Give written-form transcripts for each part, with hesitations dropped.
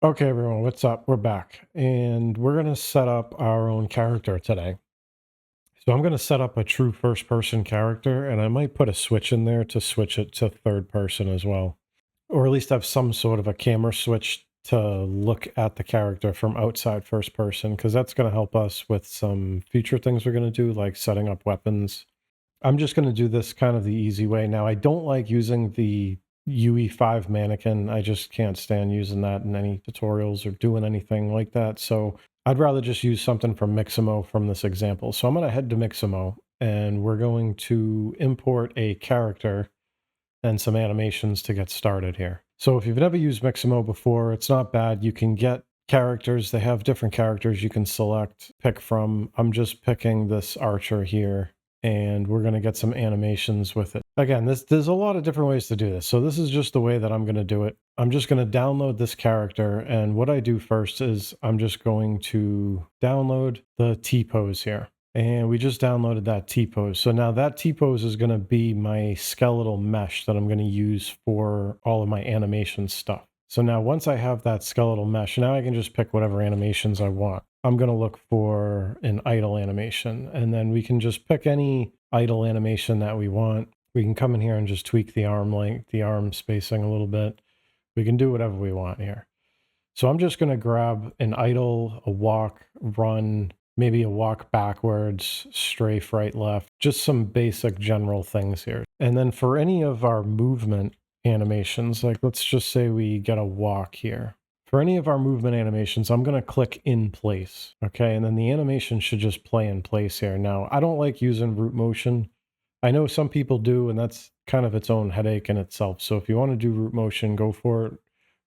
Okay, everyone, what's up? We're back, and we're going to set up our own character today. So I'm going to set up a true first-person character, and I might put a switch in there to switch it to third person as well, or at least have some sort of a camera switch to look at the character from outside first person, because that's going to help us with some future things we're going to do, like setting up weapons. I'm just going to do this kind of the easy way. Now, I don't like using the UE5 mannequin. I just can't stand using that in any tutorials or doing anything like that. So I'd rather just use something from Mixamo from this example. So I'm going to head to Mixamo and we're going to import a character and some animations to get started here. So if you've never used Mixamo before, it's not bad. You can get characters. They have different characters you can select, pick from. I'm just picking this archer here and we're going to get some animations with it. Again, there's a lot of different ways to do this. So this is just the way that I'm going to do it. I'm just going to download this character. And what I do first is I'm just going to download the T-pose here. And we just downloaded that T-pose. So now that T-pose is going to be my skeletal mesh that I'm going to use for all of my animation stuff. So now once I have that skeletal mesh, now I can just pick whatever animations I want. I'm going to look for an idle animation, and then we can just pick any idle animation that we want. We can come in here and just tweak the arm length, the arm spacing a little bit. We can do whatever we want here. So I'm just going to grab an idle, a walk, run, maybe a walk backwards, strafe right, left, just some basic general things here. And then for any of our movement animations, like let's just say we get a walk here. For any of our movement animations, I'm going to click in place. Okay. And then the animation should just play in place here. Now, I don't like using root motion. I know some people do, and that's kind of its own headache in itself. So if you want to do root motion, go for it.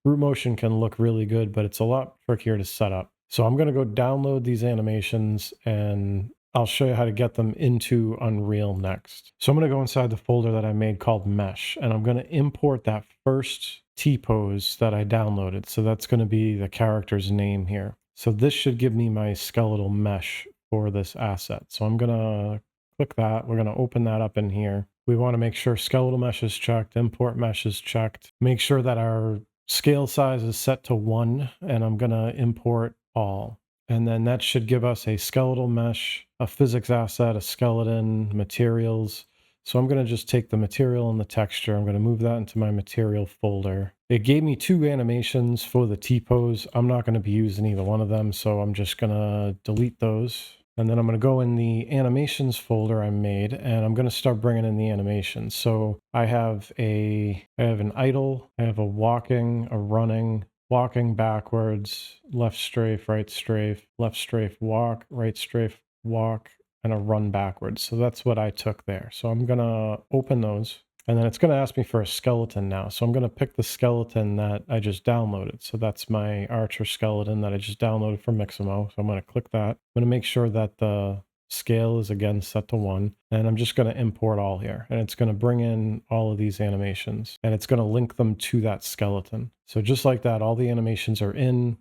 Root motion can look really good, but it's a lot trickier to set up. So I'm going to go download these animations and I'll show you how to get them into Unreal next. So I'm going to go inside the folder that I made called Mesh, and I'm going to import that first T-pose that I downloaded. So that's going to be the character's name here. So this should give me my skeletal mesh for this asset. So I'm going to click that. We're going to open that up in here. We want to make sure skeletal mesh is checked, import mesh is checked. Make sure that our scale size is set to 1, and I'm going to import all. And then that should give us a skeletal mesh, a physics asset, a skeleton, materials. So I'm going to just take the material and the texture. I'm going to move that into my material folder. It gave me 2 animations for the T-pose. I'm not going to be using either one of them, so I'm just going to delete those. And then I'm going to go in the animations folder I made, and I'm going to start bringing in the animations. So I have an idle, I have a walking, a running, walking backwards, left strafe, right strafe, left strafe, walk, right strafe, walk, and a run backwards. So that's what I took there. So I'm going to open those. And then it's going to ask me for a skeleton now. So I'm going to pick the skeleton that I just downloaded. So that's my archer skeleton that I just downloaded from Mixamo. So I'm going to click that. I'm going to make sure that the scale is again set to 1. And I'm just going to import all here. And it's going to bring in all of these animations. And it's going to link them to that skeleton. So just like that, all the animations are in.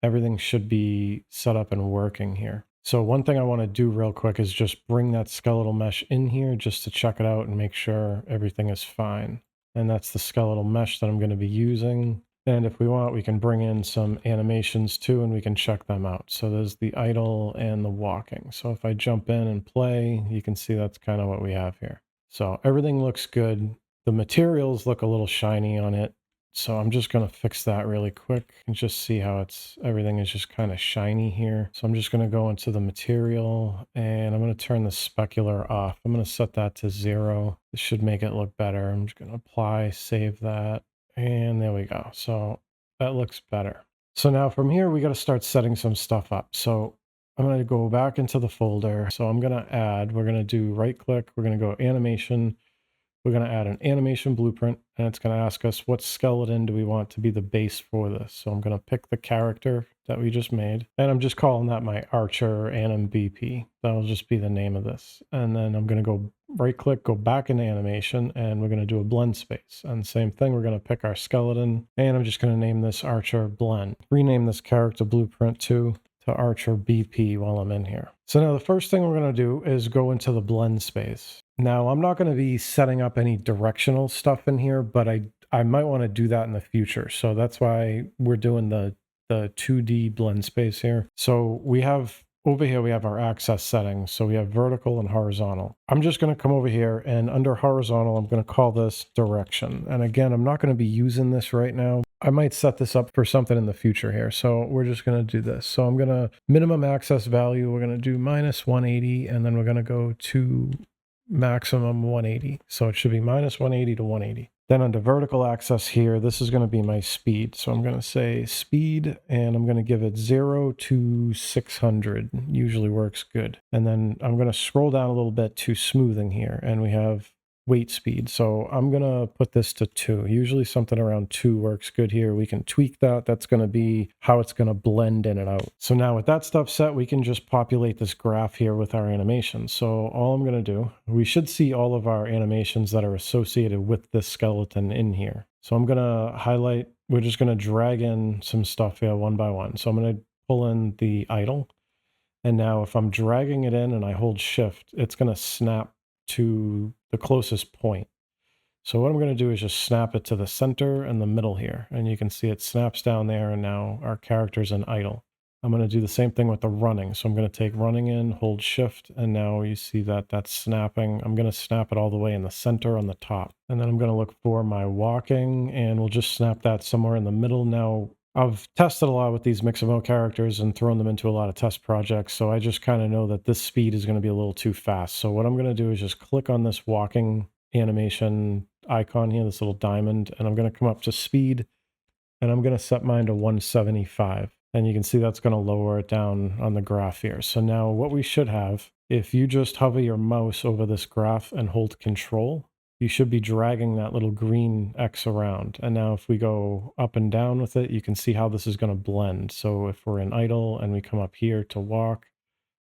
Everything should be set up and working here. So one thing I want to do real quick is just bring that skeletal mesh in here just to check it out and make sure everything is fine. And that's the skeletal mesh that I'm going to be using. And if we want, we can bring in some animations too, and we can check them out. So there's the idle and the walking. So if I jump in and play, you can see that's kind of what we have here. So everything looks good. The materials look a little shiny on it. So I'm just going to fix that really quick and just see how everything is just kind of shiny here. So I'm just going to go into the material and I'm going to turn the specular off. I'm going to set that to 0. This should make it look better. I'm just going to apply, save that, and there we go. So that looks better. So now from here, we got to start setting some stuff up. So I'm going to go back into the folder. So I'm going to add, we're going to do right click. We're going to go animation. We're going to add an animation blueprint, and it's going to ask us what skeleton do we want to be the base for this. So I'm going to pick the character that we just made, and I'm just calling that my archer anim BP. That'll just be the name of this. And then I'm going to go right click, go back into animation, and we're going to do a blend space. And same thing, we're going to pick our skeleton, and I'm just going to name this archer blend. Rename this character blueprint to Archer BP while I'm in here. So now the first thing we're going to do is go into the blend space. Now I'm not going to be setting up any directional stuff in here, but I might want to do that in the future. So that's why we're doing the the 2D blend space here. So we have over here, we have our access settings. So we have vertical and horizontal. I'm just going to come over here, and under horizontal, I'm going to call this direction. And again, I'm not going to be using this right now. I might set this up for something in the future here. So we're just going to do this. So I'm going to minimum access value. We're going to do minus 180, and then we're going to go to maximum 180. So it should be minus 180 to 180. Then under vertical access here, this is going to be my speed. So I'm going to say speed, and I'm going to give it 0 to 600. Usually works good. And then I'm going to scroll down a little bit to smoothing here, and we have weight speed. So I'm going to put this to 2. Usually something around 2 works good here. We can tweak that. That's going to be how it's going to blend in and out. So now with that stuff set, we can just populate this graph here with our animations. So all I'm going to do, we should see all of our animations that are associated with this skeleton in here. So I'm going to highlight, we're just going to drag in some stuff here one by one. So I'm going to pull in the idle. And now if I'm dragging it in and I hold shift, it's going to snap to the closest point. So what I'm going to do is just snap it to the center and the middle here. And you can see it snaps down there, and now our character's in idle. I'm going to do the same thing with the running. So I'm going to take running in, hold shift, and now you see that that's snapping. I'm going to snap it all the way in the center on the top. And then I'm going to look for my walking, and we'll just snap that somewhere in the middle. Now, I've tested a lot with these Mixamo characters and thrown them into a lot of test projects, so I just kind of know that this speed is going to be a little too fast. So what I'm going to do is just click on this walking animation icon here, this little diamond, and I'm going to come up to speed, and I'm going to set mine to 175. And you can see that's going to lower it down on the graph here. So now what we should have, if you just hover your mouse over this graph and hold control, you should be dragging that little green X around. And now if we go up and down with it, you can see how this is going to blend. So if we're in idle and we come up here to walk,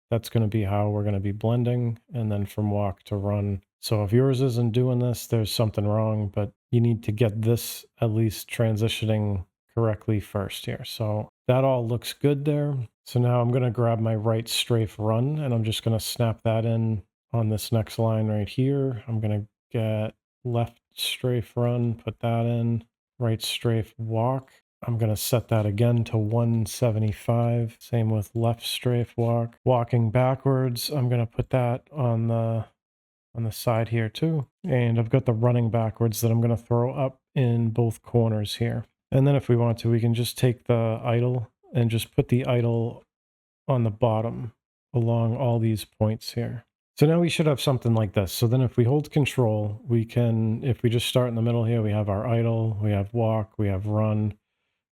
that's going to be how we're going to be blending. And then from walk to run. So if yours isn't doing this, there's something wrong, but you need to get this at least transitioning correctly first here. So that all looks good there. So now I'm going to grab my right strafe run, and I'm just going to snap that in on this next line right here. I'm going to get left strafe run, put that in, right strafe walk. I'm going to set that again to 175. Same with left strafe walk. Walking backwards, I'm going to put that on the side here too. And I've got the running backwards that I'm going to throw up in both corners here. And then if we want to, we can just take the idle and just put the idle on the bottom along all these points here. So now we should have something like this. So then if we hold control, we can, if we just start in the middle here, we have our idle, we have walk, we have run.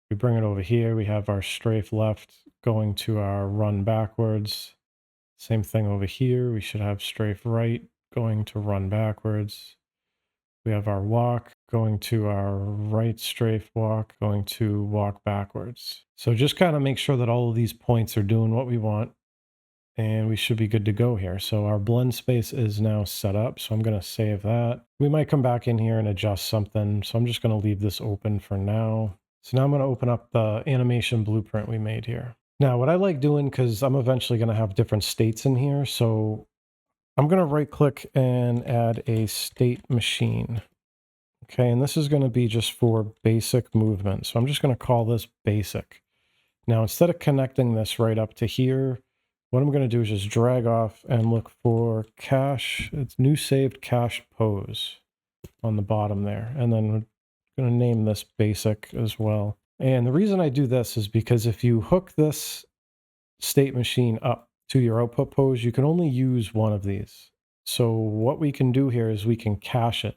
We bring it over here, we have our strafe left going to our run backwards. Same thing over here, we should have strafe right going to run backwards. We have our walk going to our right strafe walk, going to walk backwards. So just kind of make sure that all of these points are doing what we want, and we should be good to go here. So our blend space is now set up. So I'm going to save that. We might come back in here and adjust something. So I'm just going to leave this open for now. So now I'm going to open up the animation blueprint we made here. Now what I like doing, because I'm eventually going to have different states in here. So I'm going to right click and add a state machine. Okay, and this is going to be just for basic movement. So I'm just going to call this basic. Now, instead of connecting this right up to here, what I'm going to do is just drag off and look for cache. It's new saved cache pose on the bottom there. And then we're going to name this basic as well. And the reason I do this is because if you hook this state machine up to your output pose, you can only use one of these. So what we can do here is we can cache it,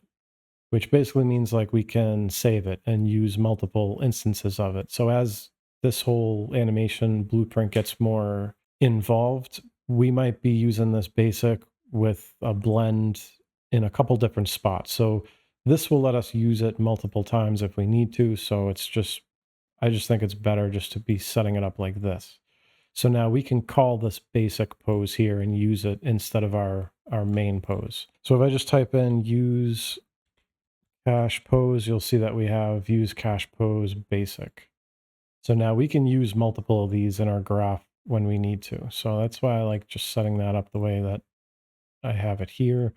which basically means like we can save it and use multiple instances of it. So as this whole animation blueprint gets more involved, we might be using this basic with a blend in a couple different spots. So this will let us use it multiple times if we need to. So it's just, I just think it's better just to be setting it up like this. So now we can call this basic pose here and use it instead of our main pose. So if I just type in use cache pose, you'll see that we have use cache pose basic. So now we can use multiple of these in our graph when we need to. So that's why I like just setting that up the way that I have it here.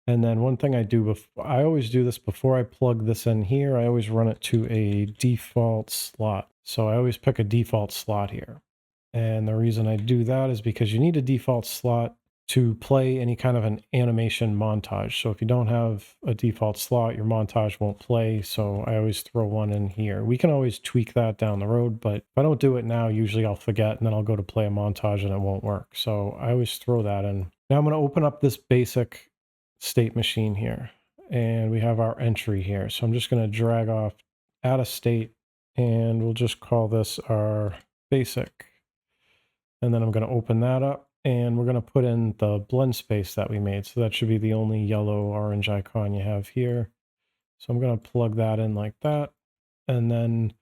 And then one thing I do, I always do this before I plug this in here, I always run it to a default slot. So I always pick a default slot here. And the reason I do that is because you need a default slot to play any kind of an animation montage. So if you don't have a default slot, your montage won't play. So I always throw one in here. We can always tweak that down the road, but if I don't do it now, usually I'll forget and then I'll go to play a montage and it won't work. So I always throw that in. Now I'm going to open up this basic state machine here, and we have our entry here. So I'm just going to drag off, add a state, and we'll just call this our basic. And then I'm going to open that up, and we're going to put in the blend space that we made. So that should be the only yellow orange icon you have here. So I'm going to plug that in like that. And then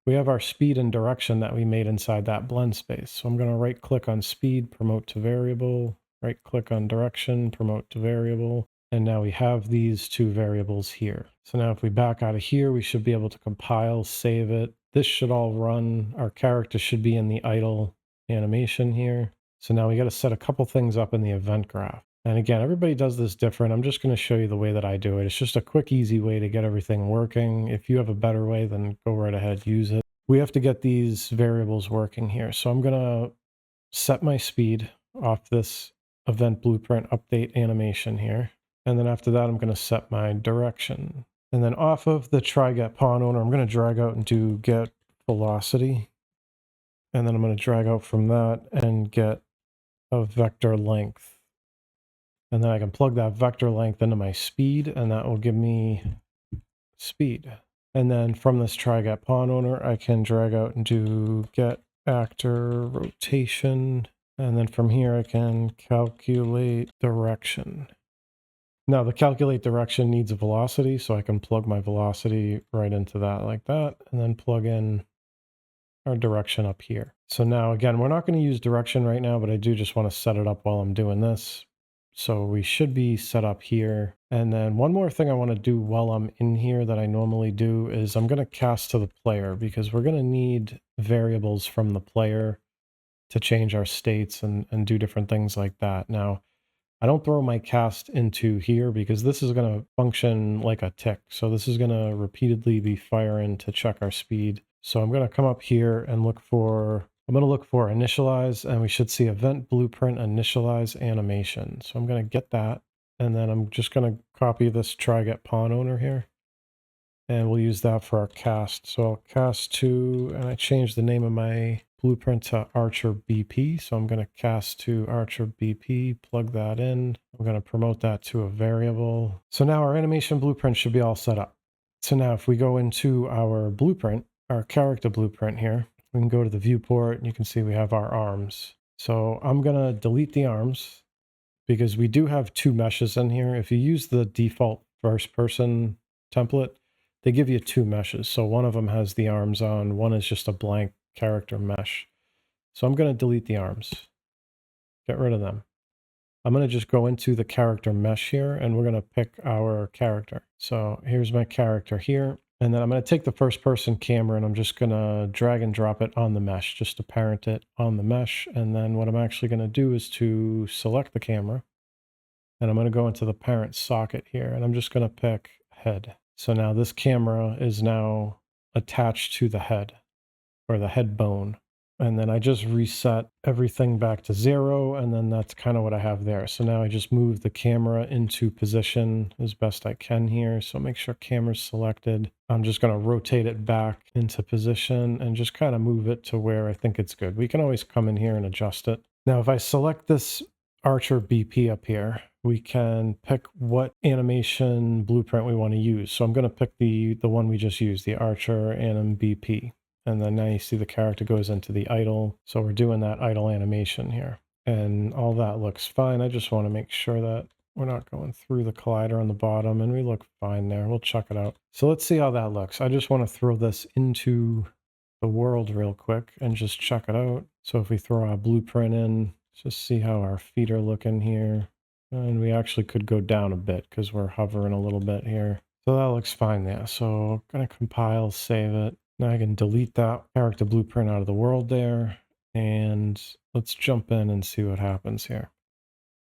we have our speed and direction that we made inside that blend space. So I'm going to right click on speed, promote to variable, right click on direction, promote to variable. And now we have these two variables here. So now if we back out of here, we should be able to compile, save it. This should all run. Our character should be in the idle animation here. So now we got to set a couple things up in the event graph. And again, everybody does this different. I'm just going to show you the way that I do it. It's just a quick, easy way to get everything working. If you have a better way, then go right ahead, use it. We have to get these variables working here. So I'm going to set my speed off this event blueprint update animation here. And then after that, I'm going to set my direction. And then off of the try get pawn owner, I'm going to drag out and do get velocity. And then I'm going to drag out from that and get a vector length. And then I can plug that vector length into my speed, and that will give me speed. And then from this try get pawn owner, I can drag out and do get actor rotation. And then from here, I can calculate direction. Now the calculate direction needs a velocity, so I can plug my velocity right into that like that, and then plug in our direction up here. So now again, we're not going to use direction right now, but I do just want to set it up while I'm doing this. So we should be set up here. And then one more thing I want to do while I'm in here that I normally do is I'm going to cast to the player, because we're going to need variables from the player to change our states and do different things like that. Now, I don't throw my cast into here because this is going to function like a tick. So this is going to repeatedly be firing to check our speed. So I'm going to come up here and I'm going to look for initialize, and we should see event blueprint initialize animation. So I'm going to get that. And then I'm just going to copy this try get pawn owner here. And we'll use that for our cast. So I'll cast to, and I changed the name of my blueprint to Archer BP. So I'm going to cast to Archer BP, plug that in. I'm going to promote that to a variable. So now our animation blueprint should be all set up. So now if we go into our blueprint, our character blueprint here, we can go to the viewport and you can see we have our arms. So I'm going to delete the arms because we do have two meshes in here. If you use the default first person template, they give you two meshes. So one of them has the arms on, one is just a blank character mesh. So I'm going to delete the arms, get rid of them. I'm going to just go into the character mesh here and we're going to pick our character. So here's my character here. And then I'm going to take the first person camera and I'm just going to drag and drop it on the mesh, just to parent it on the mesh. And then what I'm actually going to do is to select the camera and I'm going to go into the parent socket here and I'm just going to pick head. So now this camera is now attached to the head, or the head bone. And then I just reset everything back to 0, and then that's kind of what I have there. So now I just move the camera into position as best I can here. So make sure camera's selected. I'm just going to rotate it back into position and just kind of move it to where I think it's good. We can always come in here and adjust it. Now, if I select this Archer BP up here, we can pick what animation blueprint we want to use. So I'm going to pick the one we just used, the Archer Anim BP. And then now you see the character goes into the idle. So we're doing that idle animation here. And all that looks fine. I just want to make sure that we're not going through the collider on the bottom, and we look fine there. We'll check it out. So let's see how that looks. I just want to throw this into the world real quick and just check it out. So if we throw our blueprint in, just see how our feet are looking here. And we actually could go down a bit because we're hovering a little bit here. So that looks fine there. So I'm going to compile, save it. Now I can delete that character blueprint out of the world there. And let's jump in and see what happens here.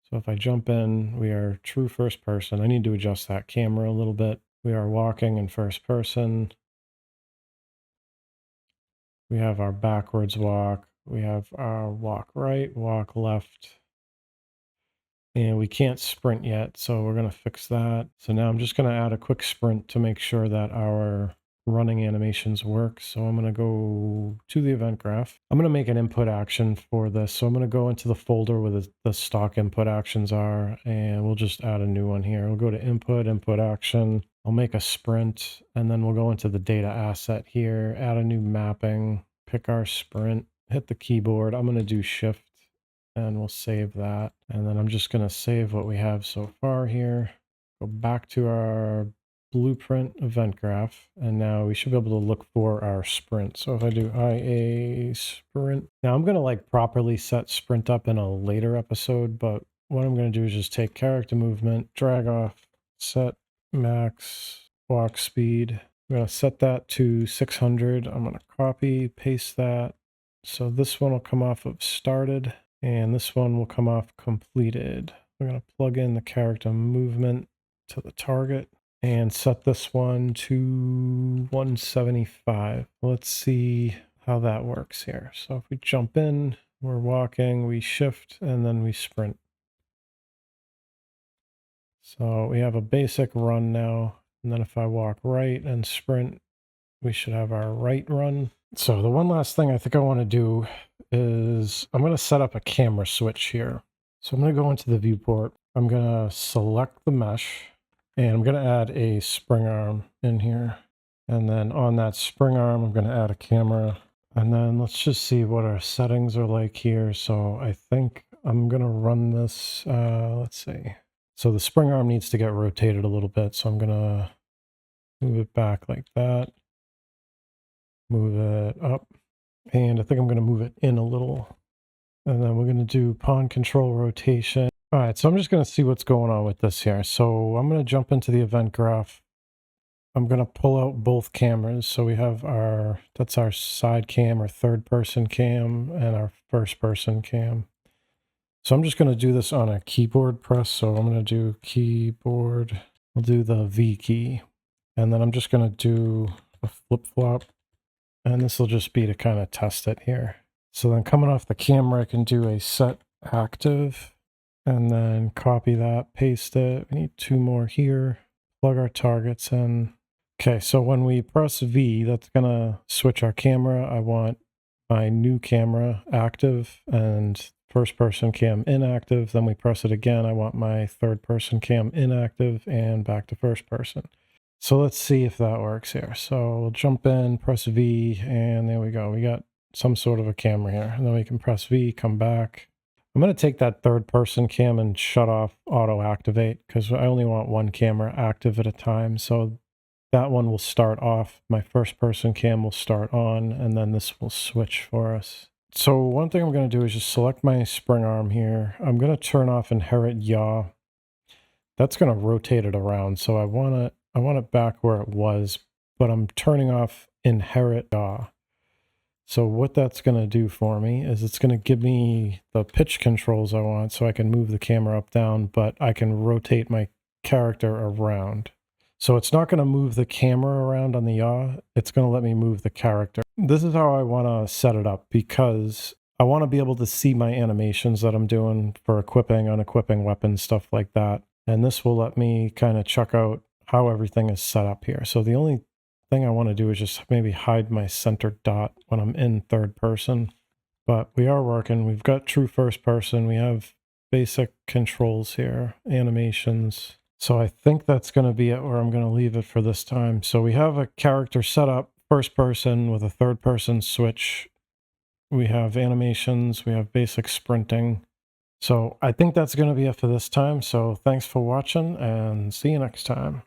So if I jump in, we are true first person. I need to adjust that camera a little bit. We are walking in first person. We have our backwards walk. We have our walk right, walk left. And we can't sprint yet, so we're going to fix that. So now I'm just going to add a quick sprint to make sure that our running animations work. So I'm going to go to the event graph. I'm going to make an input action for this. So I'm going to go into the folder where the stock input actions are, and we'll just add a new one here. We'll go to input, input action. I'll make a sprint, and then we'll go into the data asset here, add a new mapping, pick our sprint, hit the keyboard. I'm going to do shift, and we'll save that. And then I'm just going to save what we have so far here. Go back to our blueprint event graph, and now we should be able to look for our sprint. So if I do IA sprint, now I'm going to like properly set sprint up in a later episode, but what I'm going to do is just take character movement, drag off, set max walk speed. I'm going to set that to 600. I'm going to copy, paste that. So this one will come off of started, and this one will come off completed. We're going to plug in the character movement to the target and set this one to 175. Let's see how that works here. So if we jump in, we're walking, we shift, and then we sprint. So we have a basic run now. And then if I walk right and sprint, we should have our right run. So the one last thing I think I want to do is I'm going to set up a camera switch here. So I'm going to go into the viewport. I'm going to select the mesh, and I'm going to add a spring arm in here. And then on that spring arm, I'm going to add a camera. And then let's just see what our settings are like here. So I think I'm going to run this, let's see. So the spring arm needs to get rotated a little bit. So I'm going to move it back like that. Move it up, and I think I'm going to move it in a little, and then we're going to do pawn control rotation. All right, so I'm just going to see what's going on with this here. So I'm going to jump into the event graph. I'm going to pull out both cameras. So we have that's our side cam, our third person cam, and our first person cam. So I'm just going to do this on a keyboard press. So I'm going to do keyboard. I'll do the V key, and then I'm just going to do a flip flop. And this will just be to kind of test it here. So then coming off the camera, I can do a set active and then copy that, paste it. We need two more here. Plug our targets in. Okay, so when we press V, that's going to switch our camera. I want my new camera active and first person cam inactive. Then we press it again. I want my third person cam inactive and back to first person. So let's see if that works here. So we'll jump in, press V, and there we go. We got some sort of a camera here. And then we can press V, come back. I'm going to take that third person cam and shut off auto activate because I only want one camera active at a time. So that one will start off. My first person cam will start on, and then this will switch for us. So one thing I'm going to do is just select my spring arm here. I'm going to turn off inherit yaw. That's going to rotate it around. So I want it back where it was, but I'm turning off inherit yaw. So what that's going to do for me is it's going to give me the pitch controls I want so I can move the camera up, down, but I can rotate my character around. So it's not going to move the camera around on the yaw. It's going to let me move the character. This is how I want to set it up because I want to be able to see my animations that I'm doing for equipping, unequipping weapons, stuff like that. And this will let me kind of check out how everything is set up here. So the only thing I want to do is just maybe hide my center dot when I'm in third person. But we are working. We've got true first person. We have basic controls here, animations. So I think that's going to be it where I'm going to leave it for this time. So we have a character setup, first person with a third person switch. We have animations. We have basic sprinting. So I think that's going to be it for this time. So thanks for watching and see you next time.